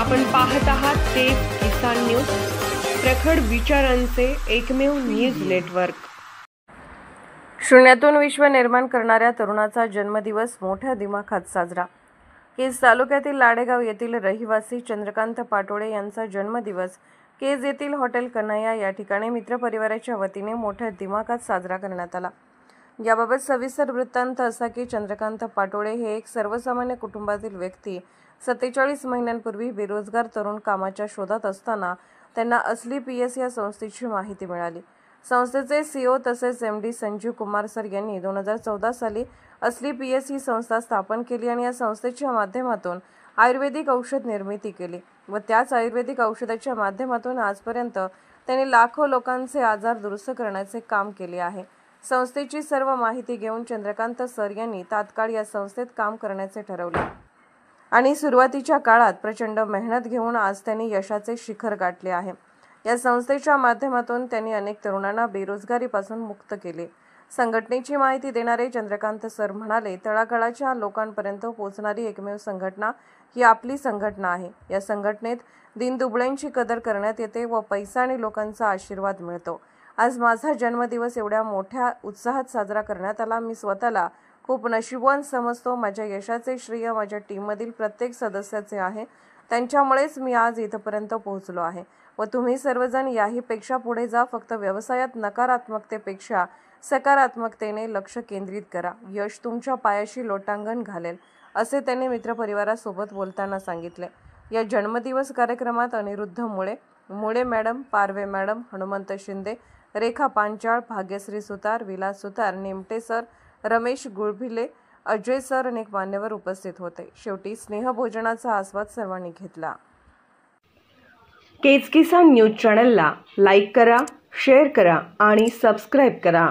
आपण पाहत आहात तेज किसान न्यूज, प्रखर विचारांचे एकमेव न्यूज नेटवर्क। शून्यातून विश्व निर्माण करणाऱ्या तरुणाचा जन्मदिवस मोठ्या दिमाखात साजरा। केज तालुक्यातील लाडेगाव येथील रहिवासी चंद्रकांत पाटोळे यांचा जन्मदिवस केज येथील हॉटेल कन्हैया या ठिकाणी मित्रपरिवाराच्या वतीने मोठ्या दिमाखात साजरा करण्यात आला। याबाबत सविस्तर वृत्तांत असा की चंद्रकांत पाटोळे हे एक सर्वसामान्य कुटुंबातील व्यक्ती 47 महिन्यांपूर्वी बेरोजगार तरुण कामाच्या शोधात असताना त्यांना असली पीएस या संस्थेची माहिती मिळाली। संस्थेचे सीईओ तसेच एमडी संजीव कुमार सर यांनी 2014 साली असली पीएस ही संस्था स्थापन केली आणि या संस्थेच्या माध्यमातून आयुर्वेदिक औषध निर्मिती केली व त्याच आयुर्वेदिक औषधाच्या माध्यमातून आजपर्यंत त्यांनी लाखो लोकांचे आजार दुरुस्त करण्याचे काम केले आहे। संस्थेची सर्व माहिती घेऊन चंद्रकांत सर यांनी तात्काळ या संस्थेत काम करण्याचे ठरवले आणि सुरुवातीच्या काळात प्रचंड मेहनत घेऊन आज त्यांनी यशाचे शिखर गाठले आहे। या संस्थेच्या माध्यमातून त्यांनी अनेक तरुणांना बेरोजगारीपासून मुक्त केले। संघटनेची माहिती देणारे चंद्रकांत सर म्हणाले, तळागाळाच्या लोकांपर्यंत पोहोचणारी एकमेव संघटना ही आपली संघटना आहे। या संघटनेत दीनदुबळ्यांची कदर करण्यात येते व पैसा आणि लोकांचा आशीर्वाद मिळतो। आज माझा जन्मदिवस एवढ्या मोठ्या उत्साहात साजरा करण्यात आला। मी स्वतःला खूप नशीबवान समजतो। माझ्या यशाचे श्रेय माझ्या टीममधील प्रत्येक सदस्याचे आहे। त्यांच्यामुळेच मी आज इथपर्यंत पोहोचलो आहे व तुम्ही सर्वजण याहीपेक्षा पुढे जा। फक्त व्यवसायात नकारात्मकतेपेक्षा सकारात्मकतेने लक्ष केंद्रित करा। यश तुमच्या पायाशी लोटांगण घालेल, असे त्यांनी मित्रपरिवारासोबत बोलताना सांगितले। या जन्मदिवस कार्यक्रमात अनिरुद्ध मुळे मॅडम, पारवे मॅडम, हनुमंत शिंदे, रेखा पांचाळ, भाग्यश्री सुतार, विलास सुतार, नेमटे सर, रमेश गुळभिले, अजय सर अनेक मान्यवर उपस्थित होते। शेवटी स्नेहभोजनाचा आस्वाद सर्वांनी घेतला। केज किसान न्यूज चॅनलला लाईक करा, शेअर करा आणि सबस्क्राईब करा।